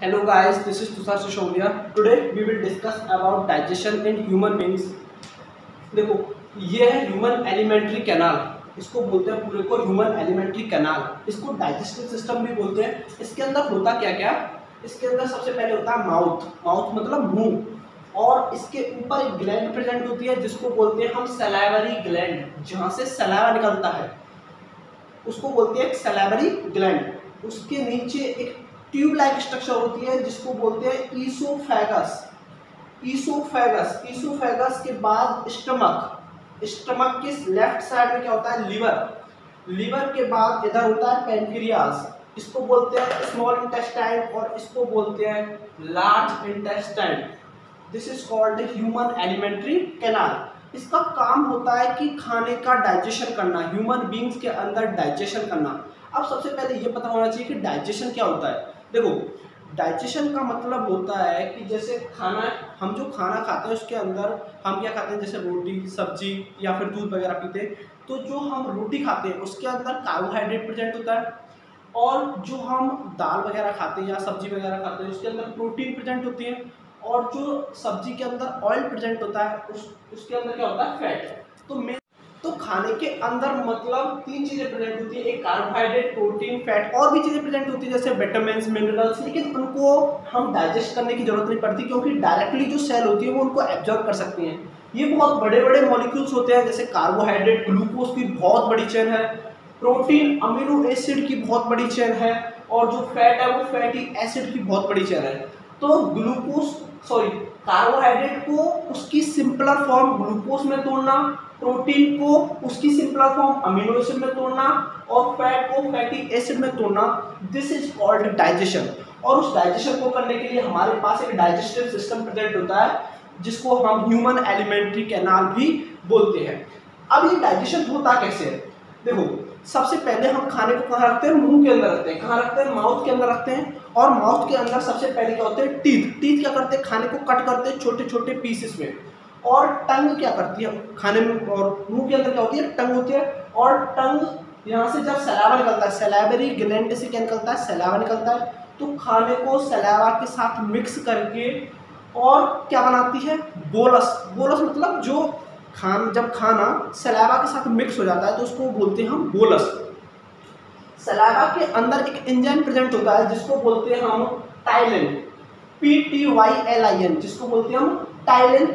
Hello guys, this is Tushar Sishodia. Today we will discuss about digestion in human beings. देखो, ये है human alimentary canal, इसको बोलते हैं पूरे को ह्यूमन एलिमेंट्री कैनाल। इसको डाइजेस्टिव सिस्टम भी बोलते हैं। इसके अंदर होता क्या क्या? इसके अंदर सबसे पहले होता है माउथ। माउथ मतलब मुंह, और इसके ऊपर एक ग्लैंड प्रेजेंट होती है जिसको बोलते हैं हम सलाइवरी ग्लैंड। जहाँ से सलाइवा निकलता है उसको बोलते हैं सलाइवरी ग्लैंड। उसके नीचे एक ट्यूब लाइक स्ट्रक्चर होती है जिसको बोलते हैं ईसोफेगस। ईसोफेगस के बाद स्टमक। स्टमक के लेफ्ट साइड में क्या होता है? लिवर। लिवर के बाद इधर होता है पेनक्रियाज, इसको बोलते हैं स्मॉल इंटेस्टाइन, और इसको बोलते हैं large intestine. This is called human alimentary canal. इसका काम होता है कि खाने का डाइजेशन करना, ह्यूमन बींग्स के अंदर डाइजेशन करना। अब सबसे पहले ये पता होना चाहिए कि डाइजेशन क्या होता है। देखो, डाइजेशन का मतलब होता है कि जैसे खाना, हम जो खाना खाते हैं उसके अंदर हम क्या खाते हैं, जैसे रोटी सब्जी या फिर दूध वगैरह पीते हैं, तो जो हम रोटी खाते हैं उसके अंदर कार्बोहाइड्रेट प्रेजेंट होता है, और जो हम दाल वगैरह खाते हैं या सब्जी वगैरह खाते हैं उसके अंदर प्रोटीन प्रेजेंट होती है, और जो सब्जी के अंदर ऑयल प्रेजेंट होता है उसके अंदर क्या होता है? फैट। तो खाने के अंदर मतलब तीन चीज़ें प्रेजेंट होती है, एक कार्बोहाइड्रेट, प्रोटीन, फैट, और भी चीज़ें प्रेजेंट होती है जैसे विटामिन्स, मिनरल्स, लेकिन उनको हम डाइजेस्ट करने की जरूरत नहीं पड़ती क्योंकि डायरेक्टली जो सेल होती है वो उनको एब्जॉर्ब कर सकती हैं। ये बहुत बड़े बड़े मॉलिक्यूल्स होते हैं, जैसे कार्बोहाइड्रेट ग्लूकोज की बहुत बड़ी चेन है, प्रोटीन अमीनो एसिड की बहुत बड़ी चेन है, और जो फैट है वो फैटी एसिड की बहुत बड़ी चेन है। तो कार्बोहाइड्रेट को उसकी सिंपलर फॉर्म ग्लूकोज में तोड़ना, प्रोटीन को उसकी सिंपलर फॉर्म अमीनो एसिड में तोड़ना, और फैट को फैटी एसिड में तोड़ना, दिस इज कॉल्ड डाइजेशन। और उस डाइजेशन को करने के लिए हमारे पास एक डाइजेस्टिव सिस्टम प्रेजेंट होता है जिसको हम ह्यूमन एलिमेंट्री कैनाल भी बोलते हैं। अब ये डाइजेशन होता कैसे है? देखो, सबसे पहले हम खाने को कहाँ रखते हैं? मुंह के अंदर रखते हैं। कहाँ रखते हैं? माउथ के अंदर रखते हैं। और माउथ के अंदर सबसे पहले क्या होते हैं? टीथ क्या करते हैं? खाने को कट करते हैं छोटे छोटे पीसेस में। और टंग क्या करती है खाने में? और मुंह के अंदर क्या होती है? टंग होती है। और टंग यहाँ से जब सलाइवा निकलता है, सलाइवरी ग्लैंड से क्या निकलता है? सलाइवा निकलता है। तो खाने को सलाइवा के साथ मिक्स करके और क्या बनाती है? बोलस। बोलस मतलब जो जब खाना सलाइवा के साथ मिक्स हो जाता है तो उसको बोलते हैं हम बोलस। सलाइवा के अंदर एक एंजाइम प्रेजेंट होता है जिसको बोलते हैं हम टाइलिन, PTYLIN, जिसको बोलते हैं हम टाइलिन।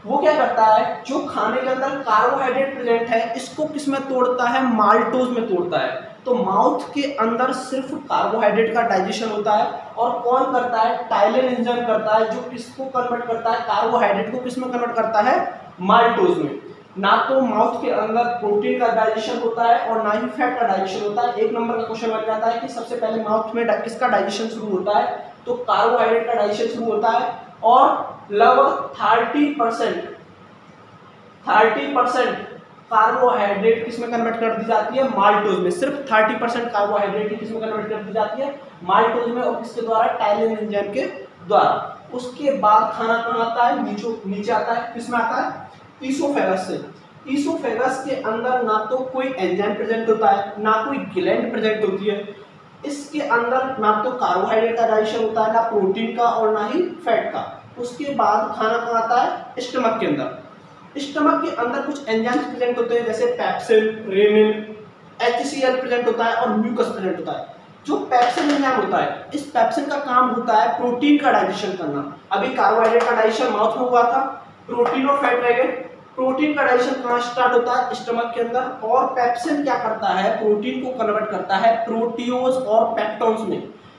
वो क्या करता है? जो खाने के अंदर कार्बोहाइड्रेट प्रेजेंट है इसको किस में तोड़ता है? माल्टोज में तोड़ता है। तो माउथ के अंदर सिर्फ कार्बोहाइड्रेट का डाइजेशन होता है, और कौन करता है? टाइलिन एंजाइम करता है, जो किसको कन्वर्ट करता है? कार्बोहाइड्रेट को किस में कन्वर्ट करता है? माल्टोज में। ना तो माउथ के अंदर प्रोटीन का डाइजेशन होता है और ना ही फैट का डाइजेशन होता है। एक नंबर का क्वेश्चन बन जाता है कि सबसे पहले माउथ में किसका डाइजेशन शुरू होता है? तो कार्बोहाइड्रेट का डाइजेशन शुरू होता है, और लगभग 30% कार्बोहाइड्रेट किसमें कन्वर्ट कर दी जाती है? माल्टोज में। सिर्फ 30% कार्बोहाइड्रेट किसमें कन्वर्ट कर दी जाती है? माल्टोज में। और किसके द्वारा? टाइलिन एंजाइम के द्वारा। उसके बाद खाना कहाँ आता है? नीचे आता है। किसमें आता है? ईसोफेगस से। ईसोफेगस के अंदर ना तो कोई एंजाइम प्रेजेंट होता है, ना कोई ग्लैंड प्रेजेंट होती है। इसके अंदर ना तो कार्बोहाइड्रेट का डाइजेशन होता है, ना प्रोटीन का, और ना ही फैट का। उसके बाद खाना कहाँ आता है? स्टमक के अंदर। स्टमक के अंदर कुछ एंजाइम्स प्रेजेंट होते हैं जैसे पेप्सिन, रेनिन, HCl प्रेजेंट होता है, और म्यूकस प्रेजेंट होता है। जो पेप्सिन एंजाइम होता है, इस पेप्सिन का काम होता है प्रोटीन का डाइजेशन करना। अभी कार्बोहाइड्रेट का डाइजेशन माउथ में हुआ था, प्रोटीन और फैट रह गए। प्रोटीन का डाइजेशन कहाँ स्टार्ट होता है? स्टमक के अंदर। और पेप्सिन क्या करता है? प्रोटीन को कन्वर्ट करता है प्रोटियोज और पेप्टोन्स में।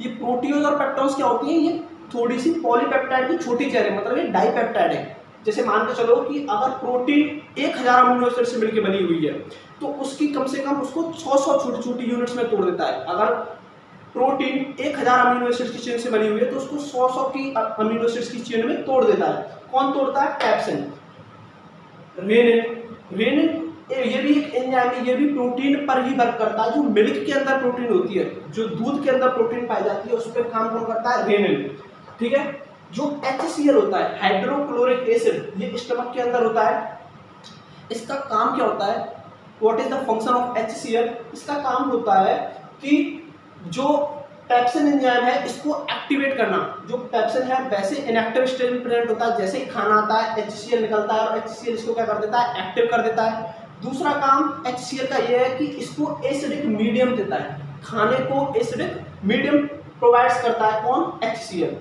ये प्रोटियोज और पेप्टोन्स क्या होती है? ये थोड़ी सी पॉलीपेप्टाइड की छोटी चेन है, मतलब ये डाइपेप्टाइड है। जैसे मान के चलो कि अगर प्रोटीन 1000 अमीनो एसिड से मिलकर बनी हुई है तो उसकी कम से कम उसको 100 छोटी छोटी यूनिट्स में तोड़ देता है। अगर प्रोटीन 1000 अमीनो एसिड की चेन से बनी हुई है तो उसको 100 की अमीनो एसिड्स की चेन में तोड़ देता है। कौन तोड़ता है? पेप्सिन। रेनिन ये भी एक एंजाइम है, ये भी प्रोटीन पर ही वर्क करता है। जो मिल्क के अंदर प्रोटीन होती है, जो दूध के अंदर प्रोटीन पाई जाती है, उस पर काम कौन करता है? रेनिन। ठीक है। जो HCl होता है, हाइड्रोक्लोरिक एसिड, ये स्टमक के अंदर होता है। इसका काम क्या होता है? What is the function of HCl? इसका काम होता है कि जो पेप्सिन एंजाइम है इसको एक्टिवेट करना, जो पेप्सिन है वैसे इनएक्टिव स्टेज में प्रेजेंट होता है, जैसे ही खाना आता है HCl निकलता है और HCl इसको क्या कर देता है, एक्टिव कर देता है। दूसरा काम HCl का ये है कि इसको एसिडिक मीडियम देता है, खाने को एसिडिक मीडियम प्रोवाइड्स करता है कौन, HCl।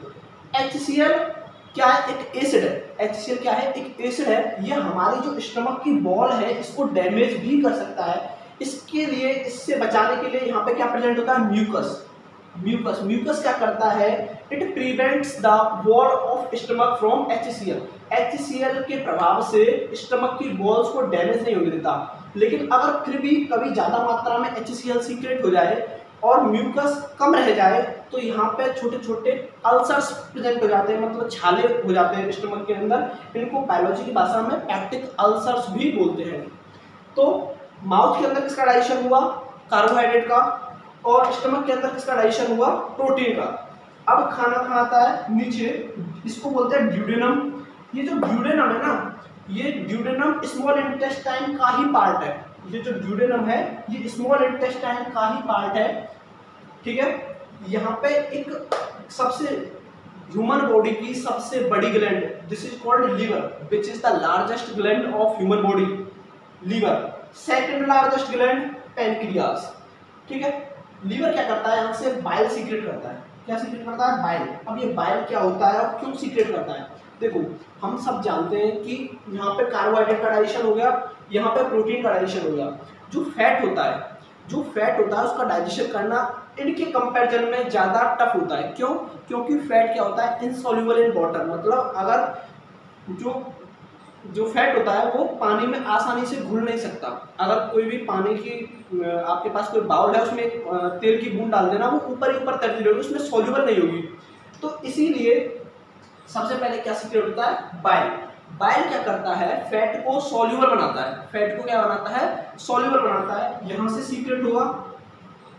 HCl क्या है, एक एसिड है। HCl क्या है, एक एसिड है। ये हमारी जो स्टमक की वॉल है इसको डैमेज भी कर सकता है। इसके लिए, इससे बचाने के लिए यहाँ पे क्या प्रेजेंट होता है, म्यूकस। म्यूकस क्या करता है, it prevents the wall of stomach from HCl। HCl के प्रभाव से स्टमक की वॉल्स को डैमेज नहीं होने देता। लेकिन अगर फिर भी कभी ज़्यादा मात्रा में HCl सीक्रेट हो जाए और म्यूकस कम रह जाए तो यहाँ पे छोटे छोटे अल्सर्स प्रेजेंट हो जाते हैं, मतलब छाले हो जाते हैं स्टमक के अंदर। इनको बायोलॉजी की भाषा में पैक्टिक अल्सर्स भी बोलते हैं। तो माउथ के अंदर किसका डाइजेशन हुआ, कार्बोहाइड्रेट का, और स्टमक के अंदर किसका डाइजेशन हुआ, प्रोटीन का। अब खाना खाता है नीचे, इसको बोलते हैं ड्यूडेनम। ये जो ड्यूडेनम है ना, ये ड्यूडेनम स्मॉल इंटेस्टाइन का ही पार्ट है। ये जो ड्यूडेनम है ये स्मॉल इंटेस्टाइन का ही पार्ट है, ठीक है। यहाँ पे एक सबसे ह्यूमन बॉडी की सबसे बड़ी gland, this is called liver, which is the largest gland of human body, liver. Second largest gland pancreas, ठीक है। लीवर क्या करता है, यहाँ से बाइल सीक्रेट करता है। क्या सीक्रेट करता है, बाइल। अब ये बाइल क्या होता है और क्यों सीक्रेट करता है, देखो हम सब जानते हैं कि यहाँ पे कार्बोहाइड्रेट का डाइजेशन हो गया, यहाँ पे प्रोटीन का डाइजेशन हो गया। जो फैट होता है उसका डाइजेशन करना इनके कंपैरिजन में ज़्यादा टफ होता है। क्यों, क्योंकि फैट क्या होता है, इनसॉल्युबल इन वाटर, मतलब अगर जो फैट होता है वो पानी में आसानी से घुल नहीं सकता। अगर कोई भी पानी की आपके पास कोई बाउल है उसमें तेल की बूंद डाल देना, वो ऊपर ही ऊपर तैरती रहेगी, उसमें सॉल्युबल नहीं होगी। तो इसीलिए सबसे पहले क्या सीक्रेट होता है, बाइल। बाइल क्या करता है, फैट को सॉल्युबल बनाता है। फैट को क्या बनाता है, सॉल्युबल बनाता है। यहाँ से सीक्रेट होगा,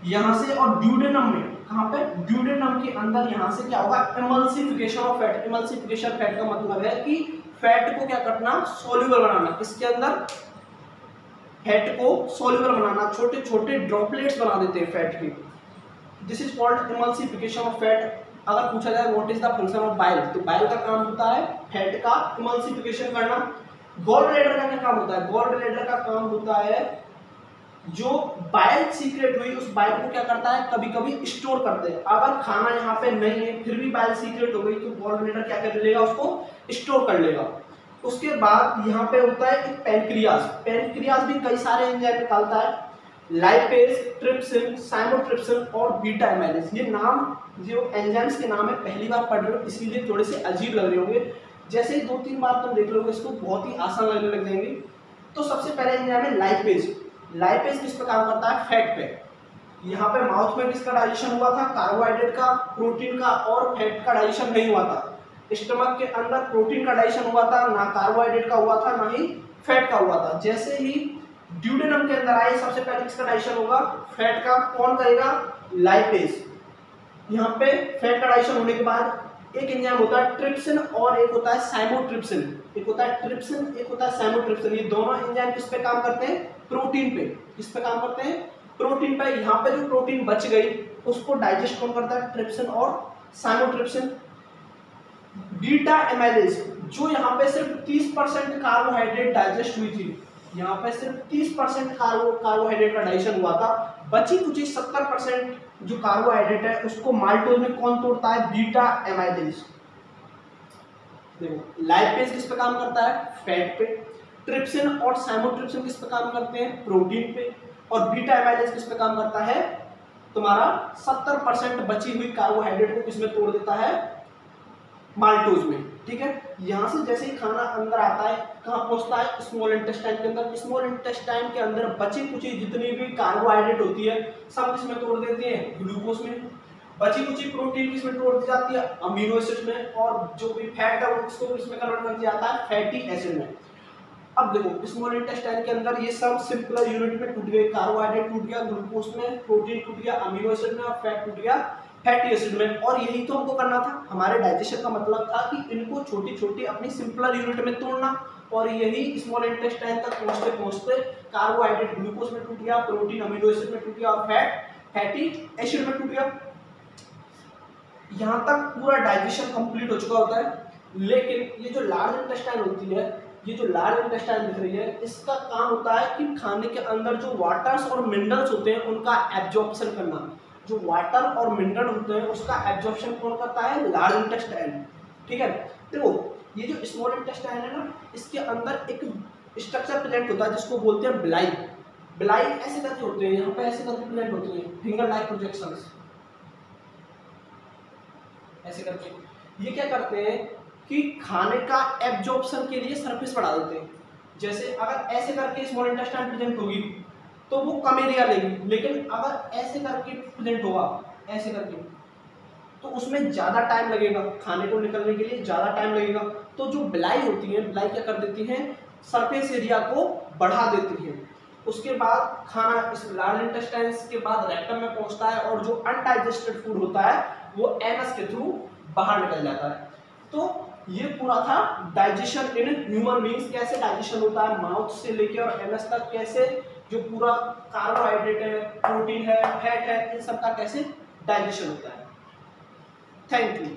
यहाँ से, और ड्यूडेनम में, कहाँ पे, ड्यूडेनम के अंदर यहाँ से क्या होगा, emulsification of fat. Emulsification fat का मतलब है कि फैट को क्या करना, सॉल्युबल बनाना। किसके अंदर, फैट को सॉल्युबल बनाना, छोटे छोटे ड्रॉपलेट्स बना देते हैं फैट के। This is called emulsification of fat. अगर पूछा जाए what is the function of bile, तो बाइल का काम होता है फैट का इमल्सिफिकेशन करना। गॉल ब्लैडर का क्या काम होता है, गॉल ब्लैडर का काम होता है जो बाइल सीक्रेट हुई उस बाइल को क्या करता है, कभी कभी स्टोर करते हैं। अगर खाना यहाँ पे नहीं है फिर भी बाइल सीक्रेट हो गई तो गॉल ब्लैडर क्या कर लेगा, उसको स्टोर कर लेगा। उसके बाद यहाँ पे होता है एक पैनक्रियास। पैनक्रियास भी कई सारे एंजाइम निकालता है, लाइपेज, ट्रिप्सिन, साइमोट्रिप्सिन और बीटा एमाइलेज। ये नाम जो एंजाइम्स के नाम है पहली बार पढ़ रहे हो इसीलिए थोड़े से अजीब लग रहे होंगे। जैसे ही 2-3 बार तुम देख लोगे इसको बहुत ही आसान लगने लग जाएंगे। तो सबसे पहले एंजाइम है लाइपेज। लाइपेज किस पर काम करता है, फैट पे। यहाँ पे माउथ में किसका डाइजेशन हुआ था, कार्बोहाइड्रेट का, प्रोटीन का और फैट का डाइजेशन नहीं हुआ था। स्टमक के अंदर प्रोटीन का डाइजेशन हुआ था, ना कार्बोहाइड्रेट का हुआ था ना ही फैट का हुआ था। जैसे ही ड्यूडेनम के अंदर आए सबसे पहले किसका डाइजेशन होगा, फैट का। कौन करेगा, लाइपेज। यहाँ पे फैट का डाइजेशन होने के बाद एक एंजाइम होता है ट्रिप्सिन और एक होता है साइमोट्रिप्सिन। एक होता है ट्रिप्सिन, एक होता है साइमोट्रिप्सिन। ये दोनों एंजाइम किस पे काम करते हैं, प्रोटीन पे। किस पे काम करते हैं, प्रोटीन पे। यहाँ पे जो प्रोटीन बच गई उसको डाइजेस्ट कौन करता है, ट्रिप्सिन और साइमोट्रिप्सिन। बीटा एमाइलेज, जो यहाँ पे सिर्फ 30% कार्बोहाइड्रेट डाइजेस्ट हुई थी, यहाँ पे सिर्फ 30% कार्बोहाइड्रेट का डाइजेशन हुआ था। बची कुछ 70% जो कार्बोहाइड्रेट है उसको माल्टोज में कौन तोड़ता है, बीटा एमाइलेज। देखो लाइपेज किस पे काम करता है, फैट पे। ट्रिप्सिन और साइमोट्रिप्सिन किस पे काम करते हैं, प्रोटीन पे। और बीटा एमाइलेज किस पे काम करता है, तुम्हारा 70% बची हुई कार्बोहाइड्रेट को किसमें तोड़ देता है, माल्टोज में। ठीक है, यहाँ से जैसे ही खाना अंदर आता है कहाँ पहुँचता है, स्मॉल इंटेस्टाइन के अंदर। स्मॉल इंटेस्टाइन के अंदर बची कुची जितनी भी कार्बोहाइड्रेट होती है सब किसमें तोड़ देती है, ग्लूकोज में। बची कुची प्रोटीन किसमें तोड़ दी जाती है, अमीनो एसिड में। और जो भी फैट है वो किसको किसमें कन्वर्ट कर दिया जाता है, फैटी एसिड में। अब देखो स्मॉल इंटेस्टाइन के अंदर ये सब सिंपल यूनिट में टूट गए। कार्बोहाइड्रेट टूट गया ग्लूकोज में, प्रोटीन टूट गया अमीनो एसिड में और फैट टूट गया फैटी एसिड में। और यही तो हमको करना था, हमारे डाइजेशन का मतलब था कि इनको छोटी छोटी अपनी सिंपल यूनिट में तोड़ना। और यही स्मॉल इंटेस्टाइन तक पहुंचते पहुंचते कार्बोहाइड्रेट ग्लूकोज में टूट गया, प्रोटीन अमीनो एसिड में टूट गया और फैट फैटी एसिड में टूट गया। यहाँ तक पूरा डाइजेशन कंप्लीट हो चुका होता है, लेकिन ये जो लार्ज इंटेस्टाइन होती है, ये जो लार्ज इंटेस्टाइन दिख रही है, इसका काम होता है कि खाने के अंदर जो वाटर्स और मिनरल्स होते हैं उनका एब्जॉर्प्शन करना। जो वाटर और मिनरल होते हैं उसका एब्जॉर्प्शन कौन करता है? Large intestine. ठीक है, देखो ये जो स्मॉल इंटेस्टाइन है ना, इसके अंदर एक स्ट्रक्चर प्रेजेंट होता है जिसको बोलते हैं बिलाई। बिलाई ऐसे करके होते हैं, यहाँ पे ऐसे करके प्रेजेंट होती है, फिंगर लाइक प्रोजेक्शंस ऐसे करके। ये क्या करते हैं कि खाने का एब्जॉर्प्शन के लिए सरफेस बढ़ा देते हैं। जैसे अगर ऐसे करके स्मॉल इंटेस्टाइन प्रेजेंट होगी तो वो कम एरिया लेगी, लेकिन अगर ऐसे करके प्रेजेंट होगा, ऐसे करके, तो उसमें ज़्यादा टाइम लगेगा, खाने को निकलने के लिए ज़्यादा टाइम लगेगा। तो जो बिलाई होती है, बिलाई क्या कर देती है? सरफेस एरिया को बढ़ा देती है। उसके बाद खाना इस लार्ज इंटेस्टाइन के बाद रेक्टम में पहुंचता है और जो अनडाइजेस्टेड फूड होता है वो एनस के थ्रू बाहर निकल जाता है। तो ये पूरा था डाइजेशन इन ह्यूमन बीइंग्स। कैसे डाइजेशन होता है माउथ से लेके और एनस तक, कैसे जो पूरा कार्बोहाइड्रेट है, प्रोटीन है, फैट है, इन सब का कैसे डाइजेशन होता है। Thank you.